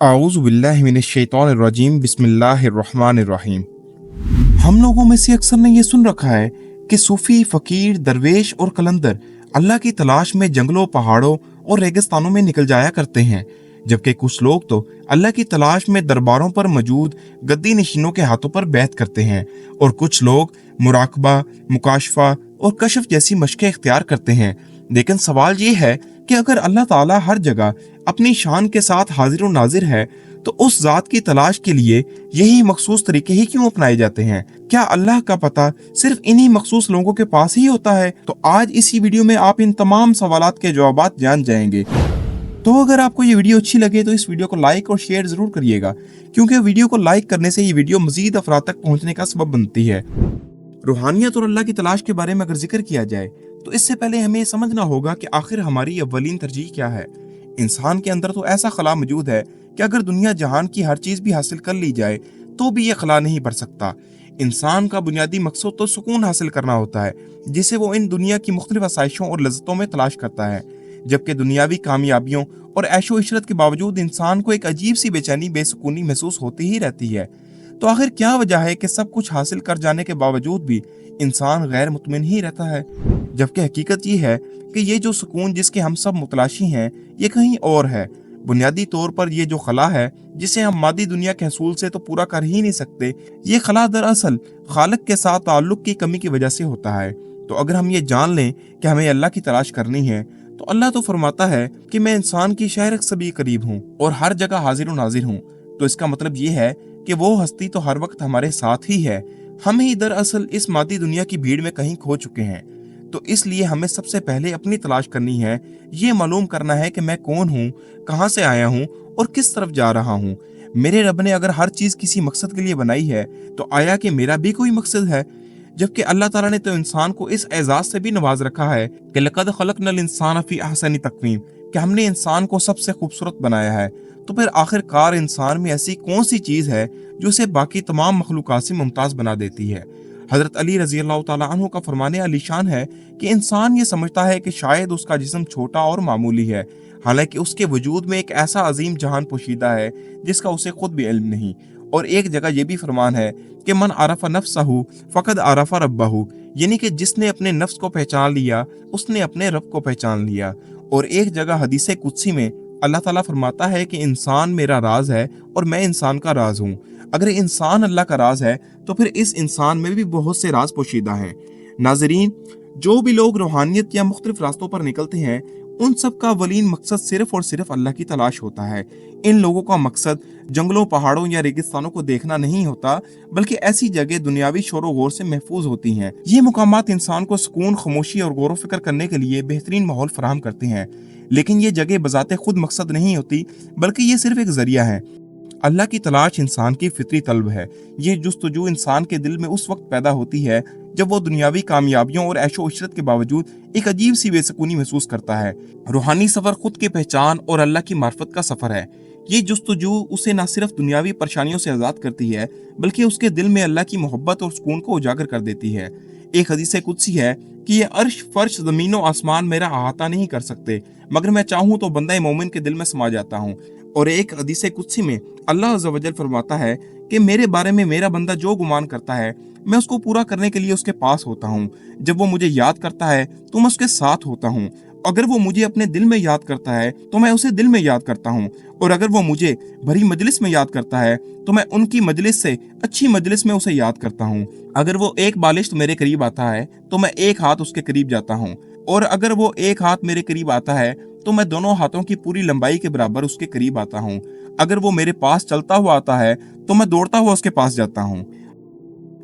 आऊज़ु बिल्लाहि मिनश शैतानिर रजीम बिस्मिल्लाहिर रहमानिर रहीम। हम लोगों में से अक्सर ने ये सुन रखा है कि सूफी, फकीर, दरवेश और कलंदर अल्लाह की तलाश में जंगलों, पहाड़ों और रेगिस्तानों में निकल जाया करते हैं, जबकि कुछ लोग तो अल्लाह की तलाश में दरबारों पर मौजूद गद्दी नशीनों के हाथों पर बैत करते हैं और कुछ लोग मुराकबा, मुकाशफा और कशफ जैसी मशकें इख्तियार करते हैं। लेकिन सवाल ये है कि अगर अल्लाह ताला हर जगह अपनी शान के साथ हाजिर और नाजिर है, तो उस जात की तलाश के लिए यही मखसूस तरीके ही क्यों अपनाए जाते हैं? क्या अल्लाह का पता सिर्फ इन्हीं मखसूस लोगों के पास ही होता है? तो आज इसी वीडियो में आप इन तमाम सवालात के जवाबात जान जाएंगे। तो अगर आपको ये वीडियो अच्छी लगे तो इस वीडियो को लाइक और शेयर जरूर करिएगा, क्योंकि वीडियो को लाइक करने से ये वीडियो मजीद अफराद तक पहुंचने का सबब बनती है। रूहानियत और अल्लाह की तलाश के बारे में अगर जिक्र किया जाए, तो इससे पहले हमें समझना होगा कि आखिर हमारी अव्वलीन तरजीह क्या है। इंसान के अंदर तो ऐसा खला मौजूद है कि अगर दुनिया जहान की हर चीज भी हासिल कर ली जाए तो भी ये खला नहीं भर सकता। इंसान का बुनियादी मकसद तो सुकून हासिल करना होता है, जिसे वो इन दुनिया की मुख्तलिफ आसाइशों और लज्जतों में तलाश करता है। जबकि दुनियावी कामयाबियों और ऐशो इशरत के बावजूद इंसान को एक अजीब सी बेचैनी, बेसुकूनी महसूस होती ही रहती है। तो आखिर क्या वजह है कि सब कुछ हासिल कर जाने के बावजूद भी इंसान गैर मुतमिन ही रहता है? जबकि हकीकत ये है कि ये जो सुकून जिसके हम सब मुतलाशी हैं, ये कहीं और है। बुनियादी तौर पर ये जो खला है, जिसे हम मादी दुनिया के हसूल से तो पूरा कर ही नहीं सकते, ये खला दरअसल खालिक के साथ ताल्लुक की कमी की वजह से होता है। तो अगर हम ये जान लें कि हमें अल्लाह की तलाश करनी है, तो अल्लाह तो फरमाता है कि मैं इंसान की शहर सभी करीब हूँ और हर जगह हाजिर नाजिर हूँ। तो इसका मतलब ये है कि वो हस्ती तो हर वक्त हमारे साथ ही है। हम ही दरअसल इस मादी दुनिया की भीड़ में कहीं खो चुके हैं। तो इसलिए हमें सबसे पहले अपनी तलाश करनी है, ये मालूम करना है कि मैं कौन हूँ, कहाँ से आया हूँ और किस तरफ जा रहा हूँ। मेरे रब ने अगर हर चीज किसी मकसद के लिए बनाई है, तो आया कि मेरा भी कोई मकसद है? जबकि अल्लाह ताला ने तो इंसान को इस एजाज से भी नवाज रखा है कि लक़द खलक़नल इंसान फी अहसनी तक़वीम, कि हमने इंसान को सबसे खूबसूरत बनाया है। तो फिर आखिरकार इंसान में ऐसी कौन सी चीज है जो उसे बाकी तमाम मखलूक़ात से मुमताज बना देती है? हजरत अली रजी अल्लाह तआला अन्हु का फरमाने अलीशान है कि इंसान ये समझता है कि शायद उसका जिस्म छोटा और मामूली है, हालांकि उसके वजूद में एक ऐसा अजीम जहान पोशीदा है जिसका उसे खुद भी इल्म नहीं। और एक जगह यह भी फरमान है कि मन आरफा नफ्सहू फ़क़द आरफा रब्बहू, यानी कि जिसने अपने नफ्स को पहचान लिया उसने अपने रब को पहचान लिया। और एक जगह हदीस कुदसी में अल्लाह ताला फरमाता है कि इंसान मेरा राज है और मैं इंसान का राज हूँ। अगर इंसान अल्लाह का राज है, तो फिर इस इंसान में भी बहुत से राज पोशीदा हैं। नाजरीन, जो भी लोग रूहानियत या मुख्तलिफ रास्तों पर निकलते हैं, उन सब का अवलीन मकसद सिर्फ और सिर्फ अल्लाह की तलाश होता है। इन लोगों का मकसद जंगलों, पहाड़ों या रेगिस्तानों को देखना नहीं होता, बल्कि ऐसी जगह दुनियावी शोर गौर से महफूज होती हैं। ये मुकामात इंसान को सुकून, खामोशी और गौर फिक्र करने के लिए बेहतरीन माहौल फराहम करते हैं। लेकिन ये जगह बजाते खुद मकसद नहीं होती, बल्कि ये सिर्फ एक जरिया है। अल्लाह की तलाश इंसान की फितरी तलब है। ये जुस्तजू इंसान के दिल में उस वक्त पैदा होती है जब वो दुनियावी कामयाबियों और ऐशो इशरत के बावजूद एक अजीब सी बेसुकूनी महसूस करता है। रूहानी सफर खुद की पहचान और अल्लाह की मार्फत का सफर है। ये जुस्तजू उसे न सिर्फ दुनियावी परेशानियों से आजाद करती है, बल्कि उसके दिल में अल्लाह की मोहब्बत और सुकून को उजागर कर देती है। एक हदीस कुदसी है कि ये अर्श, फर्श, जमीन और आसमान मेरा अहाता नहीं कर सकते, मगर मैं चाहूँ तो बंदा मोमिन के दिल में समा जाता हूँ। और एक हदीस कुदसी में अल्लाह अज़्ज़ व जल फरमाता है कि मेरे बारे में मेरा बंदा जो गुमान करता है, मैं उसको पूरा करने के लिए उसके पास होता हूँ। जब वो मुझे याद करता है तो मैं उसके साथ होता हूँ। अगर वो मुझे अपने दिल में याद करता है तो मैं उसे दिल में याद करता हूँ। और अगर वो मुझे भरी मजलिस में याद करता है तो मैं उनकी मजलिस से अच्छी मजलिस में उसे याद करता हूँ। अगर वो एक बालिश मेरे करीब आता है तो मैं एक हाथ उसके करीब जाता हूँ। और अगर वो एक हाथ मेरे करीब आता है तो मैं दोनों हाथों की पूरी लंबाई के बराबर उसके करीब आता हूँ। अगर वो मेरे पास चलता हुआ आता है तो मैं दौड़ता हुआ उसके पास जाता हूँ।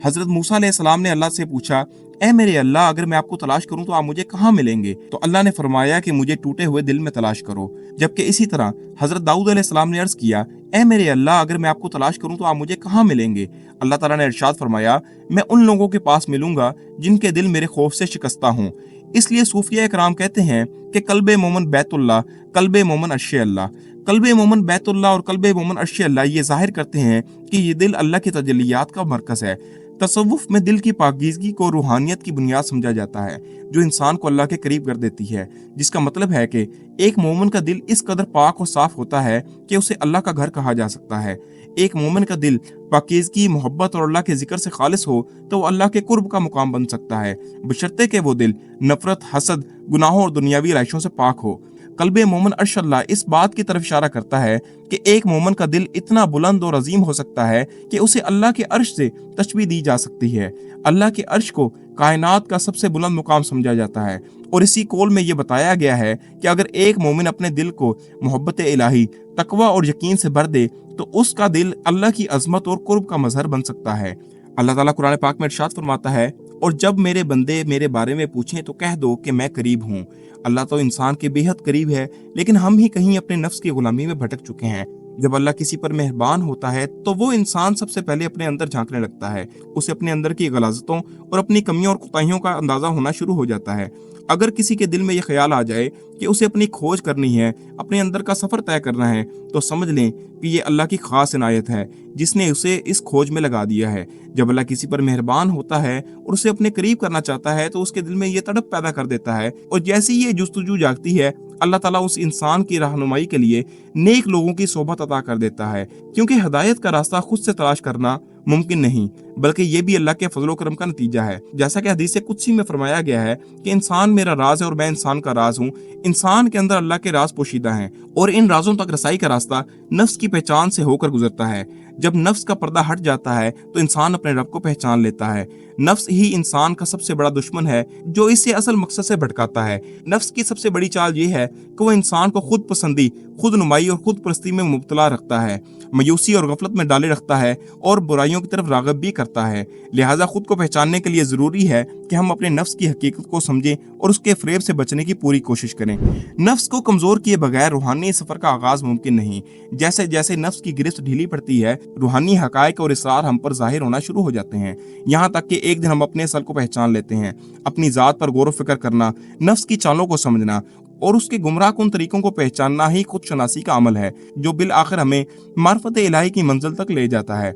हजरत मूसा अलैहिस्सलाम ने अल्लाह से पूछा, ए मेरे अल्लाह, अगर मैं आपको तलाश करूं तो आप मुझे कहाँ मिलेंगे? तो अल्लाह ने फरमाया कि मुझे टूटे हुए दिल में तलाश करो। जबकि इसी तरह हजरत दाऊद अलैहिस्सलाम ने अर्ज किया, ए मेरे अल्लाह, अगर मैं आपको तलाश करूं तो आप मुझे कहाँ मिलेंगे? अल्लाह ताला ने इरशाद फरमाया, मैं उन लोगों के पास मिलूंगा जिनके दिल मेरे खौफ से शिकस्ता हूँ। इसलिए सूफिया कराम कहते हैं कि कल्बे मोमन बैतुल्लाह, कल्बे मोमन अर्शे अल्लाह। कल्बे मोमन बैतुल्लाह और कल्बे मोमन अर्शे अल्लाह ये जाहिर करते हैं कि ये दिल अल्लाह की तजल्लियात का मरकज है। तसव्वुफ में दिल की पाकीज़गी को रूहानियत की बुनियाद समझा जाता है, जो इंसान को अल्लाह के करीब कर देती है, जिसका मतलब है कि एक मोमिन का दिल इस कदर पाक और साफ होता है कि उसे अल्लाह का घर कहा जा सकता है। एक मोमिन का दिल पाकीज़गी, मोहब्बत और अल्लाह के जिक्र से खालिस हो तो वो अल्लाह के कुर्ब का मुकाम बन सकता है, बशर्ते कि वो दिल नफरत, हसद, गुनाहों और दुनियावी राइशों से पाक हो। कल्बे मोमिन अर्शल्लाह इस बात की तरफ इशारा करता है कि एक मोमिन का दिल इतना बुलंद और अजीम हो सकता है कि उसे अल्लाह के अर्श से तशबीह दी जा सकती है। अल्लाह के अर्श को कायनात का सबसे बुलंद मुकाम समझा जाता है और इसी कौल में ये बताया गया है कि अगर एक मोमिन अपने दिल को मोहब्बत इलाही, तकवा और यकीन से भर दे तो उसका दिल अल्लाह की अजमत और कुर्ब का मजहर बन सकता है। अल्लाह ताला कुरान पाक में इरशाद फरमाता है, और जब मेरे बंदे मेरे बारे में पूछें तो कह दो कि मैं करीब हूँ। अल्लाह तो इंसान के बेहद करीब है, लेकिन हम ही कहीं अपने नफ्स की गुलामी में भटक चुके हैं। जब अल्लाह किसी पर मेहरबान होता है तो वो इंसान सबसे पहले अपने अंदर झांकने लगता है, उसे अपने अंदर की गलाजतों और अपनी कमियों और कोताहियों का अंदाजा होना शुरू हो जाता है। अगर किसी के दिल में यह ख्याल आ जाए कि उसे अपनी खोज करनी है, अपने अंदर का सफर तय करना है, तो समझ लें कि ये अल्लाह की खास इनायत है जिसने उसे इस खोज में लगा दिया है। जब अल्लाह किसी पर मेहरबान होता है और उसे अपने करीब करना चाहता है तो उसके दिल में ये तड़प पैदा कर देता है, और जैसे ही ये जुस्तजू जागती है, अल्लाह ताला उस इंसान की रहनुमाई के लिए नेक लोगों की सोबत अता कर देता है, क्योंकि हिदायत का रास्ता खुद से तलाश करना मुमकिन नहीं, बल्कि ये भी अल्लाह के फजलो करम का नतीजा है। जैसा कि हदीस कुदसी में फरमाया गया है कि इंसान मेरा राज है और मैं इंसान का राज हूँ। इंसान के अंदर अल्लाह के राज पोशीदा हैं और इन राजों तक रसाई का रास्ता नफ्स की पहचान से होकर गुजरता है। जब नफ्स का पर्दा हट जाता है तो इंसान अपने रब को पहचान लेता है। नफ्स ही इंसान का सबसे बड़ा दुश्मन है जो इसे असल मकसद से भटकाता है। नफ्स की सबसे बड़ी चाल ये है कि वो इंसान को खुद पसंदी, खुद नुमाई और खुद परस्ती में मुब्तला रखता है, मायूसी और गफलत में डाले रखता है और बुराइयों की तरफ राग़ब भी करता है। लिहाजा खुद को पहचानने के लिए ज़रूरी है कि हम अपने नफ्स की हकीकत को समझें और उसके फ़रेब से बचने की पूरी कोशिश करें। नफ्स को कमज़ोर किए बगैर रूहानी सफ़र का आगाज़ मुमकिन नहीं। जैसे जैसे नफ्स की गिरफ्त ढीली पड़ती है, रूहानी हक़ाइक़ और इसरार हम पर ज़ाहिर होना शुरू हो जाते हैं, यहाँ तक कि एक दिन हम अपने असल को पहचान लेते हैं। अपनी ज़ात पर गौर व फिक्र करना, नफ्स की चालों को समझना और उसके गुमराह कुन तरीकों को पहचानना ही खुद शनासी का अमल है, जो बिल आखिर हमें मार्फत इलाही की मंजिल तक ले जाता है।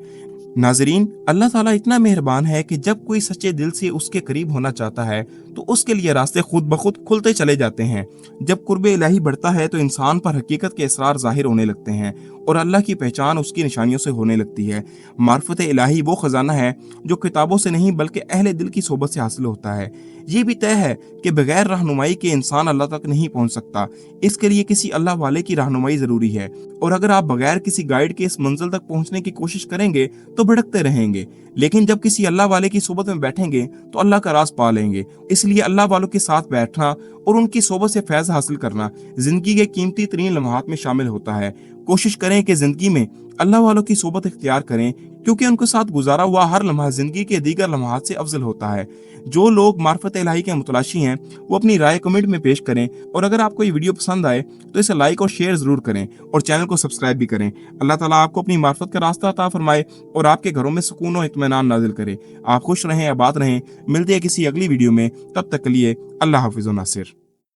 नाजरीन, अल्लाह ताला इतना मेहरबान है कि जब कोई सच्चे दिल से उसके करीब होना चाहता है तो उसके लिए रास्ते खुद ब खुद खुलते चले जाते हैं। जब कुर्बे इलाही बढ़ता है तो इंसान पर हकीकत के इसरार जाहिर होने लगते हैं और अल्लाह की पहचान उसकी निशानियों से होने लगती है। मार्फत इलाही वो खजाना है जो किताबों से नहीं बल्कि अहले दिल की सोबत से हासिल होता है। ये भी तय है कि बगैर रहनुमाई के इंसान अल्लाह तक नहीं पहुंच सकता। इसके लिए किसी अल्लाह वाले की रहनुमाई जरूरी है, और अगर आप बगैर किसी गाइड के इस मंजिल तक पहुंचने की कोशिश करेंगे तो भटकते रहेंगे, लेकिन जब किसी अल्लाह वाले की सोबत में बैठेंगे तो अल्लाह का राज पा लेंगे। इसलिए अल्लाह वालों के साथ बैठना और उनकी सोबत से फैज़ हासिल करना जिंदगी के कीमती तरीन लम्हात में शामिल होता है। कोशिश करें कि जिंदगी में अल्लाह वालों की सोबत इख्तियार करें, क्योंकि उनके साथ गुजारा हुआ हर लम्हा जिंदगी के दीगर लम्हात से अफजल होता है। जो लोग मार्फत इलाही के मुतलाशी हैं वो अपनी राय कमेंट में पेश करें, और अगर आपको ये वीडियो पसंद आए तो इसे लाइक और शेयर जरूर करें और चैनल को सब्सक्राइब भी करें। अल्लाह ताला आपको अपनी मार्फत का रास्ता अता फरमाए और आपके घरों में सुकून और इत्मीनान नाजिल करे। आप खुश रहें, आबाद रहें। मिलते हैं किसी अगली वीडियो में, तब तक के लिए अल्लाह हाफिज़ व नासिर।